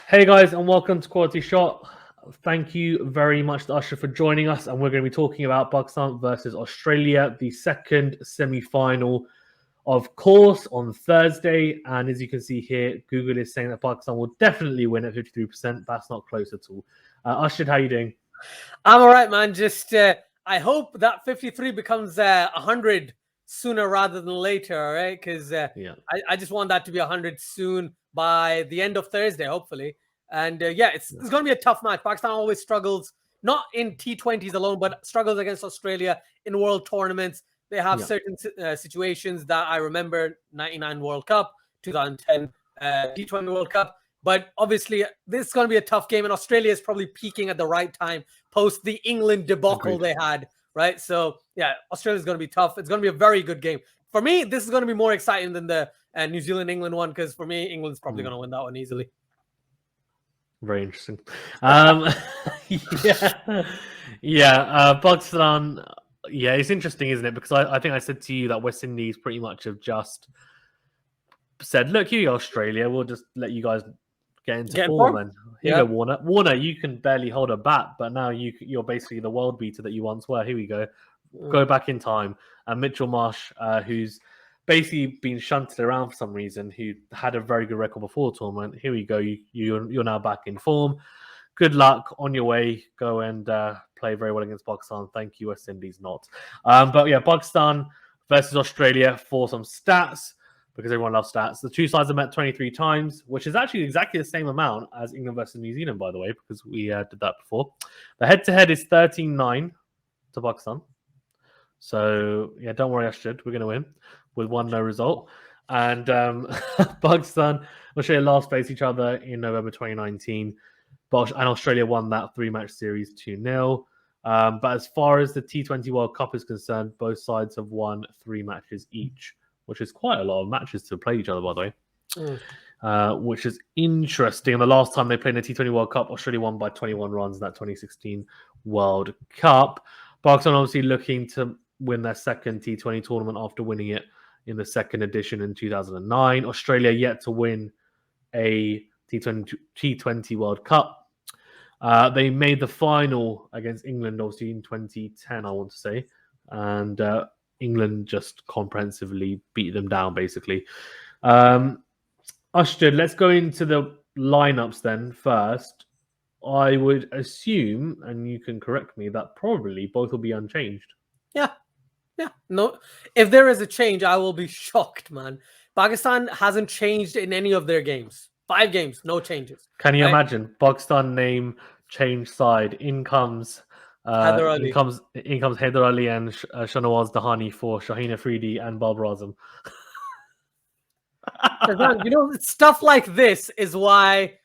Hey guys, and welcome to Quality Shot. Thank you very much to Usher for joining us, and we're going to be talking about Pakistan versus Australia, the second semi-final, of course, on Thursday. And as you can see here, Google is saying that Pakistan will definitely win at 53%. That's not close at all. Usher, how are you doing? I'm all right, man. Just I hope that 53 becomes 100 sooner rather than later, all right? Because I just want that to be 100 soon by the end of Thursday, hopefully. And it's going to be a tough match. Pakistan always struggles, not in T20s alone, but struggles against Australia in world tournaments. They have certain situations that I remember: 99 World Cup, 2010 T20 World Cup. But obviously, this is going to be a tough game, and Australia is probably peaking at the right time post the England debacle they had, right? So, Australia is going to be tough. It's going to be a very good game. For me, this is going to be more exciting than the New Zealand-England one, because for me, England's probably going to win that one easily. Very interesting. Pakistan. Yeah, it's interesting, isn't it? Because I think I said to you that West Indies pretty much have just said, look, here you go, Australia. We'll just let you guys get into form. And here you go, Warner. Warner, you can barely hold a bat, but now you're basically the world beater that you once were. Here we go. Go back in time. And Mitchell Marsh, who's basically been shunted around for some reason, who had a very good record before the tournament. Here we go. You're now back in form. Good luck on your way. Go and play very well against Pakistan. Thank you, West Indies, not. Pakistan versus Australia for some stats, because everyone loves stats. The two sides have met 23 times, which is actually exactly the same amount as England versus New Zealand, by the way, because we did that before. The head-to-head is 13-9 to Pakistan. So, don't worry, Asjad. We're going to win with 1-0 result. And Pakistan, Australia last faced each other in November 2019. And Australia won that 3-match series 2-0. But as far as the T20 World Cup is concerned, both sides have won 3 matches each, which is quite a lot of matches to play each other, by the way, which is interesting. And the last time they played in the T20 World Cup, Australia won by 21 runs in that 2016 World Cup. Pakistan obviously looking to win their second T20 tournament after winning it in the second edition in 2009. Australia yet to win a T20 World Cup. They made the final against England, obviously, in 2010, I want to say. And England just comprehensively beat them down, basically. Asjad, let's go into the lineups then first. I would assume, and you can correct me, that probably both will be unchanged. Yeah. No, if there is a change, I will be shocked, man. Pakistan hasn't changed in any of their games. 5 games, no changes. Can you imagine? Pakistan name, change side. In comes Haider Ali. In comes Haider Ali and Shahnawaz Dahani for Shaheen Afridi and Babar Azam. Stuff like this is why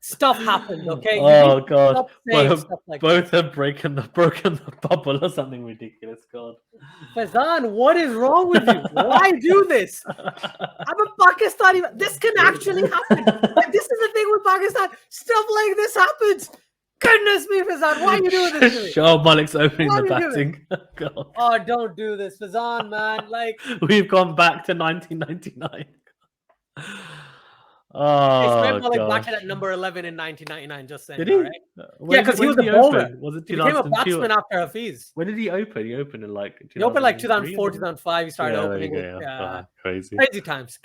stuff happened, okay? Oh God! Both have broken the bubble or something ridiculous. God, Faizan, what is wrong with you? Why do this? I'm a Pakistani. This can actually happen. This is the thing with Pakistan. Stuff like this happens. Goodness me, Faizan, why are you doing this to me? Shoaib Malik's opening the batting. God. Oh, don't do this, Faizan, man. Like, we've gone back to 1999. Oh, Malik batted at number 11 in 1999. Just saying. Did he? Right? Because he was a bowler. Was it he became a batsman after Hafiz. When did he open? He opened in like 2004, 2005. He started opening. Crazy times.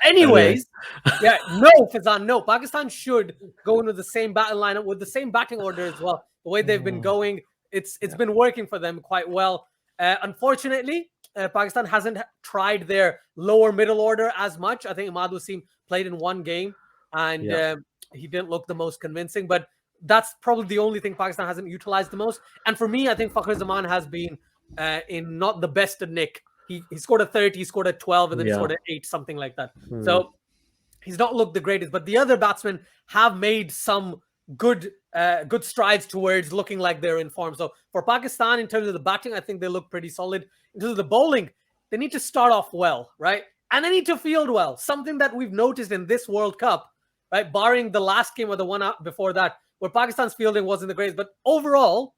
Anyways, Faizan, no. Pakistan should go into the same batting lineup with the same batting order as well. The way they've been going, it's been working for them quite well. Unfortunately, Pakistan hasn't tried their lower middle order as much. I think Imad Wasim played in 1 game and he didn't look the most convincing, but that's probably the only thing Pakistan hasn't utilized the most. And for me, I think Fakhar Zaman has been in not the best of nick. He scored a 30, he scored a 12, and then he scored an 8, something like that. So he's not looked the greatest, but the other batsmen have made some good strides towards looking like they're in form. So for Pakistan, in terms of the batting, I think they look pretty solid. In terms of the bowling, they need to start off well, right? And they need to field well. Something that we've noticed in this World Cup, right? Barring the last game or the one before that, where Pakistan's fielding wasn't the greatest. But overall,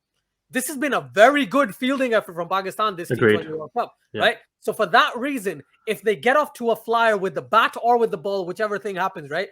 this has been a very good fielding effort from Pakistan this T20 World Cup, right? So for that reason, if they get off to a flyer with the bat or with the ball, whichever thing happens, right?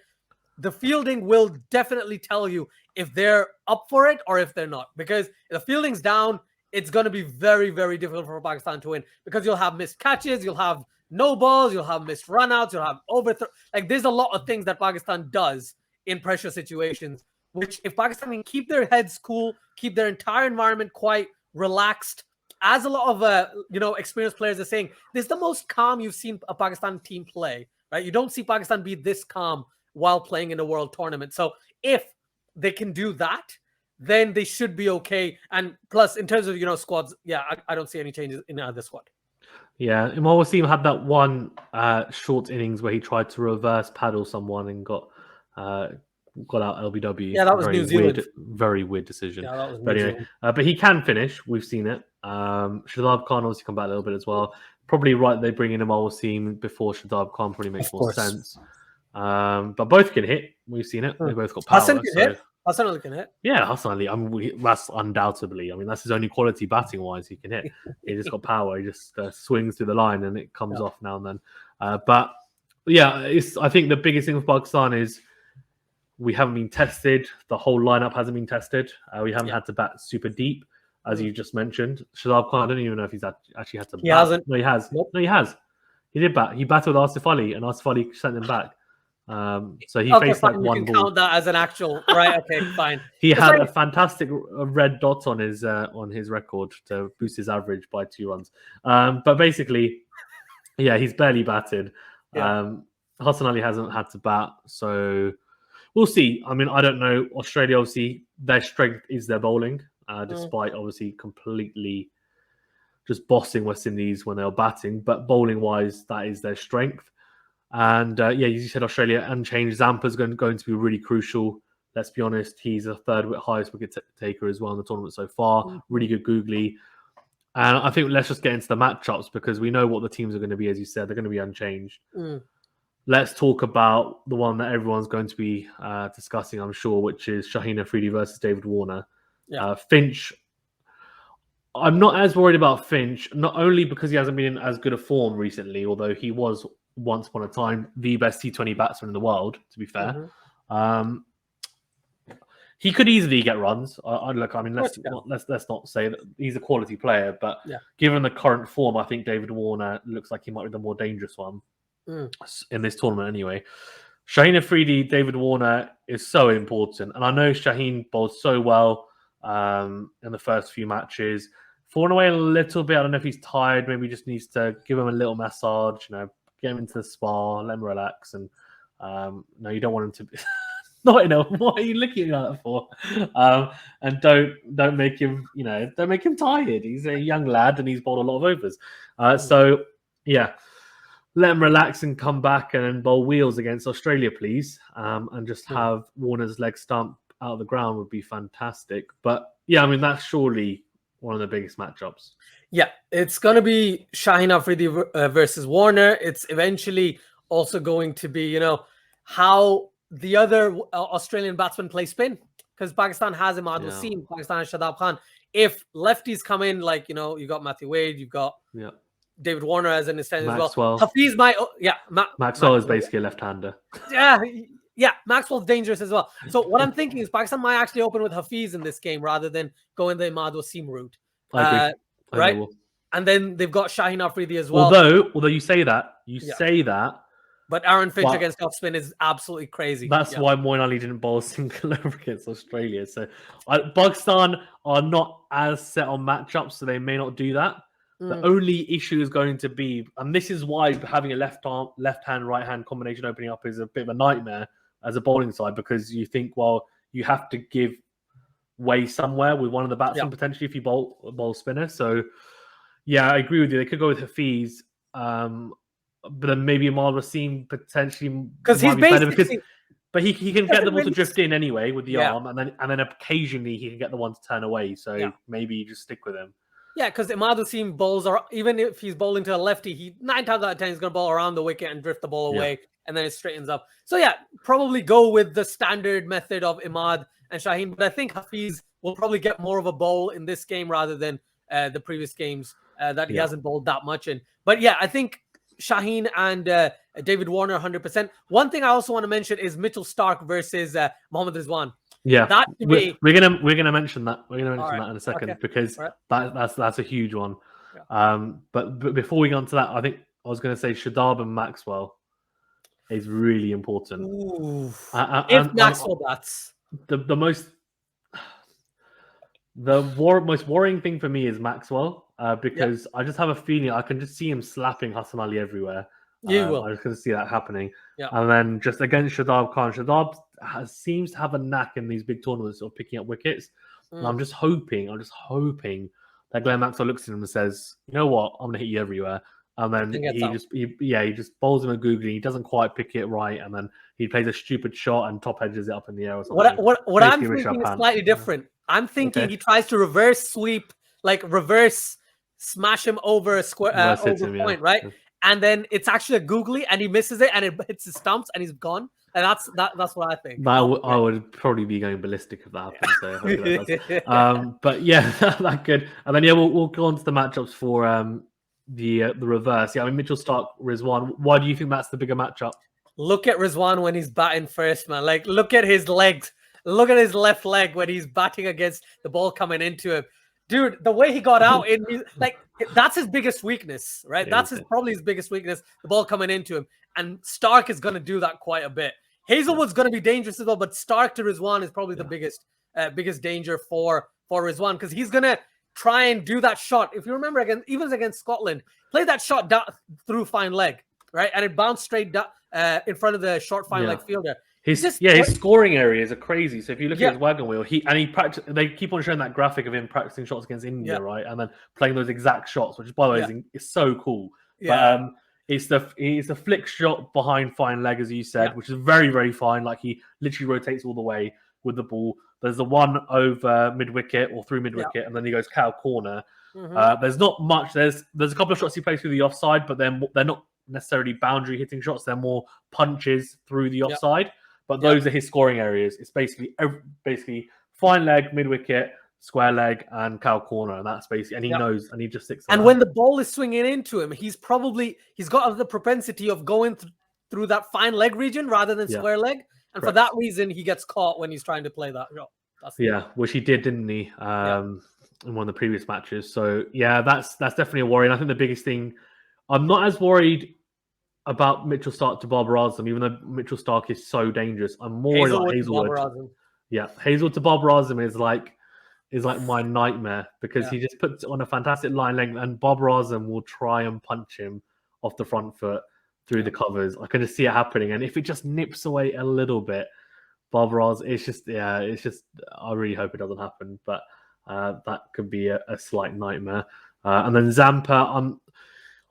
the fielding will definitely tell you if they're up for it or if they're not. Because if the fielding's down, it's going to be very, very difficult for Pakistan to win because you'll have missed catches, you'll have no balls, you'll have missed runouts, you'll have overthrow. Like there's a lot of things that Pakistan does in pressure situations, which if Pakistan can keep their heads cool, keep their entire environment quite relaxed, as a lot of experienced players are saying, this is the most calm you've seen a Pakistan team play, right? You don't see Pakistan be this calm while playing in a world tournament. So if they can do that, then they should be okay. And plus, in terms of squads, I don't see any changes in either squad. Yeah, Imam Wasim had that one short innings where he tried to reverse paddle someone and got out LBW. Yeah, that was New Zealand. Very weird decision. Yeah, that was but anyway, but he can finish. We've seen it. Shadab Khan obviously come back a little bit as well. Probably right they bring in Imam Wasim before Shadab Khan probably makes more sense. But both can hit. We've seen it. They both got power. Hassan can hit. Hassan Ali can hit. Yeah, Hassan Ali. I mean, that's undoubtedly. I mean, that's his only quality batting wise. He can hit. He just got power. He just swings through the line and it comes off now and then. But yeah, I think the biggest thing with Pakistan is we haven't been tested. The whole lineup hasn't been tested. We haven't had to bat super deep, as you just mentioned. Shadab Khan, I don't even know if he's actually had to bat. He hasn't. No, he has. Nope. No, he has. He did bat. He batted with Asif Ali, and Asif Ali sent him back. So he faced like one ball. Count that as an actual, right? Okay, fine. He had a fantastic red dot on his record to boost his average by 2 runs. But basically, he's barely batted. Hassan Ali hasn't had to bat, so we'll see. I mean, I don't know. Australia, obviously, their strength is their bowling, despite obviously completely just bossing West Indies when they were batting. But bowling-wise, that is their strength. And you said Australia unchanged. Zampa's going to be really crucial. Let's be honest, he's a third highest wicket taker as well in the tournament so far. Really good googly. And I think let's just get into the matchups because we know what the teams are going to be. As you said, they're going to be unchanged. Let's talk about the one that everyone's going to be discussing, I'm sure, which is Shaheen Afridi versus David Warner. Finch. I'm not as worried about Finch, not only because he hasn't been in as good a form recently, although he was once upon a time the best T20 batsman in the world, to be fair. He could easily get runs. Let's not say that he's a quality player, but given the current form, I think David Warner looks like he might be the more dangerous one in this tournament anyway. Shaheen Afridi, David Warner is so important. And I know Shaheen bowled so well in the first few matches. Fallen away a little bit. I don't know if he's tired. Maybe he just needs to give him a little massage, get him into the spa, let him relax. And no, you don't want him to be not what are you looking at that for? And don't make him, don't make him tired. He's a young lad and he's bowled a lot of overs. So let him relax and come back and then bowl wheels against Australia, please. And just have Warner's leg stump out of the ground would be fantastic. But that's surely one of the biggest matchups. Yeah, it's going to be Shaheen Afridi versus Warner. It's eventually also going to be, how the other Australian batsmen play spin. Because Pakistan has Imad Wasim, Pakistan has Shadab Khan. If lefties come in, like, you got Matthew Wade, you've got David Warner as an extended as well. Hafiz might, Maxwell is basically a left-hander. Yeah, Maxwell's dangerous as well. So what I'm thinking is Pakistan might actually open with Hafiz in this game rather than going the Imad Wasim route. I agree. Right? And then they've got Shaheen Afridi as well. Although you say that, say that. But Aaron Finch against off spin is absolutely crazy. That's why Moeen Ali didn't bowl a single over against Australia. So Pakistan are not as set on matchups, so they may not do that. The only issue is going to be, and this is why having a left-hand, right-hand combination opening up is a bit of a nightmare as a bowling side, because you think, you have to give way somewhere with one of the batsmen potentially if you bowl spinner. So, I agree with you. They could go with Hafiz, but then maybe Imad Wasim potentially because he's basically. But he can get the ball to drift in anyway with the arm, and then occasionally he can get the one to turn away. So maybe you just stick with him. Yeah, because Imad Wasim bowls, even if he's bowling to a lefty, he 9 times out of 10 is going to bowl around the wicket and drift the ball away, and then it straightens up. So probably go with the standard method of Imad and Shaheen. But I think Hafiz will probably get more of a bowl in this game rather than the previous games that he hasn't bowled that much in. But I think Shaheen and David Warner, 100%. One thing I also want to mention is Mitchell Starc versus Mohammad Rizwan. Yeah, that to me, we're gonna mention that. We're gonna mention that in a second because that's a huge one. Yeah. But before we go on to that, I think I was gonna say Shadab and Maxwell is really important. If Maxwell bats, the most worrying thing for me is Maxwell because I just have a feeling I can just see him slapping Hassan Ali everywhere. I just can see that happening. Yeah. And then just against Shadab Khan, Shadab seems to have a knack in these big tournaments of picking up wickets. And I'm just hoping that Glenn Maxwell looks at him and says, "You know what? I'm gonna hit you everywhere." And then he just bowls him a googly. He doesn't quite pick it right, and then he plays a stupid shot and top edges it up in the air or something. What I'm thinking is slightly different. I'm thinking he tries to reverse sweep, like reverse smash him over a square over point, right? Yeah. And then it's actually a googly, and he misses it, and it hits his stumps, and he's gone. And that's what I think. I would probably be going ballistic if that happens. So but yeah, that's good. And then we'll go on to the matchups for the reverse. Yeah, I mean Mitchell Starc, Rizwan. Why do you think that's the bigger matchup? Look at Rizwan when he's batting first, man. Like look at his legs. Look at his left leg when he's batting against the ball coming into him. Dude, the way he got out, that's his biggest weakness, right? Yeah, that's probably his biggest weakness, the ball coming into him. And Starc is going to do that quite a bit. Hazelwood's going to be dangerous as well, but Starc to Rizwan is probably the biggest danger for Rizwan because he's going to try and do that shot. If you remember, even against Scotland, play that shot down through fine leg, right? And it bounced straight down in front of the short fine leg fielder. His scoring areas are crazy. So if you look at his wagon wheel, they keep on showing that graphic of him practicing shots against India, right? And then playing those exact shots, which by the way is so cool. Yeah. But it's the flick shot behind fine leg, as you said, which is very, very fine. Like he literally rotates all the way with the ball. There's the one over mid wicket or through mid wicket, and then he goes cow corner. Mm-hmm. There's not much. There's a couple of shots he plays through the offside, but they're not necessarily boundary hitting shots. They're more punches through the offside. But those are his scoring areas. It's basically fine leg, mid wicket, square leg, and cow corner, and that's basically. And he knows, and he just sticks. And when the ball is swinging into him, he's got the propensity of going through that fine leg region rather than square leg, and for that reason, he gets caught when he's trying to play that shot. Which he did, didn't he? In one of the previous matches. So that's definitely a worry. And I think the biggest thing, I'm not as worried about Mitchell Starc to Babar Azam, even though Mitchell Starc is so dangerous. I'm more like Hazelwood. Hazelwood to Babar Azam is like my nightmare because he just puts it on a fantastic line length, and Babar Azam will try and punch him off the front foot through the covers. I can just see it happening, and if it just nips away a little bit, Babar Azam, it's just. I really hope it doesn't happen, but that could be a slight nightmare. And then Zampa,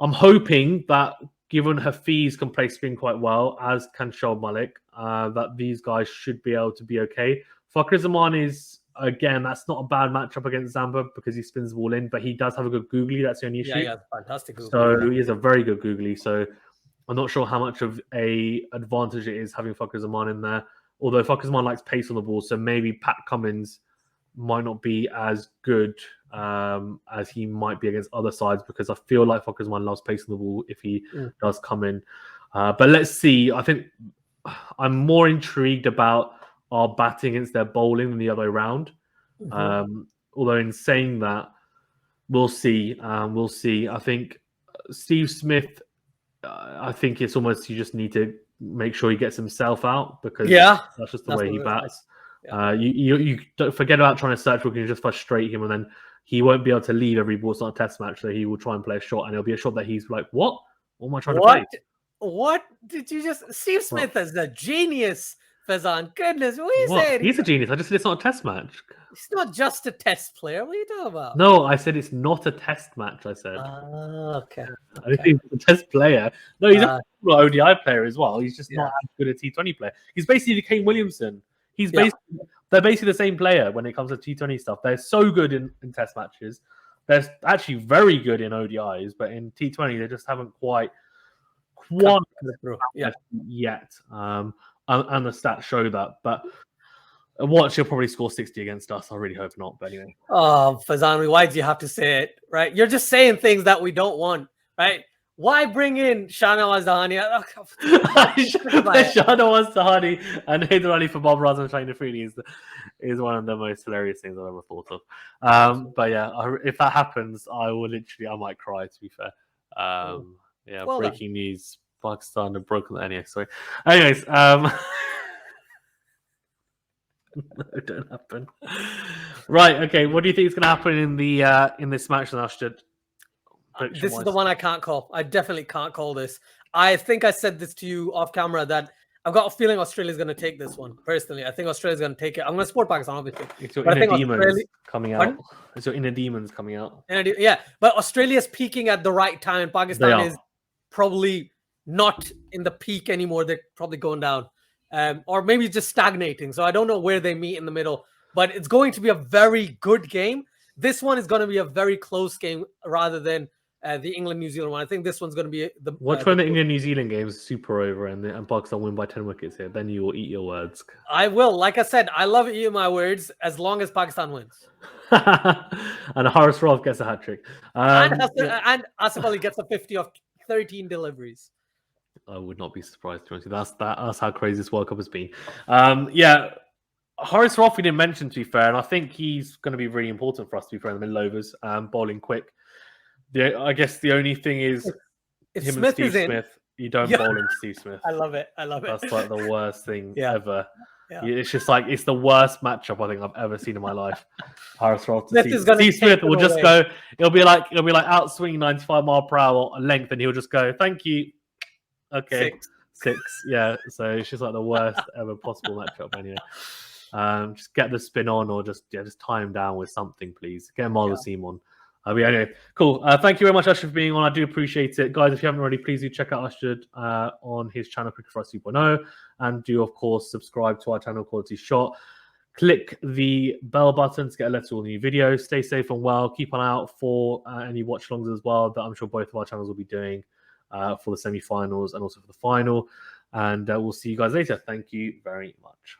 I'm hoping that, given Hafiz can play spin quite well, as can Shoaib Malik, that these guys should be able to be okay. Fakhar Zaman is, again, that's not a bad matchup against Zampa because he spins the ball in, but he does have a good googly. That's the only issue. Yeah, fantastic googly. So he is a very good googly. So I'm not sure how much of a advantage it is having Fakhar Zaman in there. Although Fakhar Zaman likes pace on the ball, so maybe Pat Cummins might not be as good as he might be against other sides, because I feel like Fakhar Zaman loves pace on the ball if he does come in. But let's see. I think I'm more intrigued about our batting against their bowling than the other way around. Mm-hmm. Although in saying that, we'll see. We'll see. I think Steve Smith, I think it's almost you just need to make sure he gets himself out, because that's just the way he bats. You don't forget about trying to search for, you can just frustrate him, and then he won't be able to leave every ball. It's not a test match, so he will try and play a shot, and it'll be a shot that he's like, what am I trying to play? What did you just... Steve Smith is a genius, Faizan. Goodness, what are you saying? He's a genius. I just said it's not a test match. He's not just a test player. What are you talking about? No, I said it's not a test match, I said. Okay. I think he's a test player. No, he's a ODI player as well. He's just not as good a T20 player. He's basically Kane Williamson. They're basically the same player when it comes to T20 stuff. They're so good in test matches. They're actually very good in ODIs, but in T20 they just haven't quite yet. And the stats show that. But watch, he'll probably score 60 against us. I really hope not. But anyway. Oh, Faizan, why do you have to say it? Right? You're just saying things that we don't want. Right? Why bring in Shahnawaz Dahani? Shahnawaz Dahani and Hyder Ali for Babar Azam and Shaheen Afridi is one of the most hilarious things I've ever thought of. But yeah, if that happens, I might cry, to be fair. Yeah, well, breaking news: Pakistan have broken the NES. Sorry. Anyways, no, don't happen. Right. Okay. What do you think is going to happen in this match, Asjad? This is the one I can't call. I definitely can't call this. I think I said this to you off camera that I've got a feeling Australia's going to take this one. Personally, I think Australia's going to take it. I'm going to support Pakistan, obviously. It's your inner demons coming out. Pardon? It's your inner demons coming out. Yeah, but Australia's peaking at the right time, and Pakistan is probably not in the peak anymore. They're probably going down, or maybe just stagnating. So I don't know where they meet in the middle. But it's going to be a very good game. This one is going to be a very close game rather than the England-New Zealand one. I think this one's going to be the. Watch when the England-New Zealand game is super over and Pakistan win by 10 wickets here. Then you will eat your words. I will. Like I said, I love eating my words as long as Pakistan wins. And Haris Rauf gets a hat trick. And Asif Ali gets a 50 of 13 deliveries. I would not be surprised. That's how crazy this World Cup has been. Yeah. Haris Rauf we didn't mention, to be fair, and I think he's going to be really important for us, to be fair, in the middle overs, bowling quick. I guess the only thing is if him Smith and Steve Smith, you don't bowl into Steve Smith. I love it. That's like the worst thing ever. Yeah. It's just like, it's the worst matchup I think I've ever seen in my life. Haris Rauf to Steve Smith will just go, it'll be like outswinging 95 mile per hour length, and he'll just go, thank you. Okay. Six. Yeah. So it's just like the worst ever possible matchup anyway. Just get the spin on, or just tie him down with something, please. Get him on the seam on. Anyway, cool. Thank you very much, Asjad, for being on. I do appreciate it. Guys, if you haven't already, please do check out Asjad on his channel, Cricket for Us 2.0. And do, of course, subscribe to our channel, Quality Shot. Click the bell button to get alerted to all new videos. Stay safe and well. Keep an eye out for any watch-alongs as well that I'm sure both of our channels will be doing for the semi-finals and also for the final. And we'll see you guys later. Thank you very much.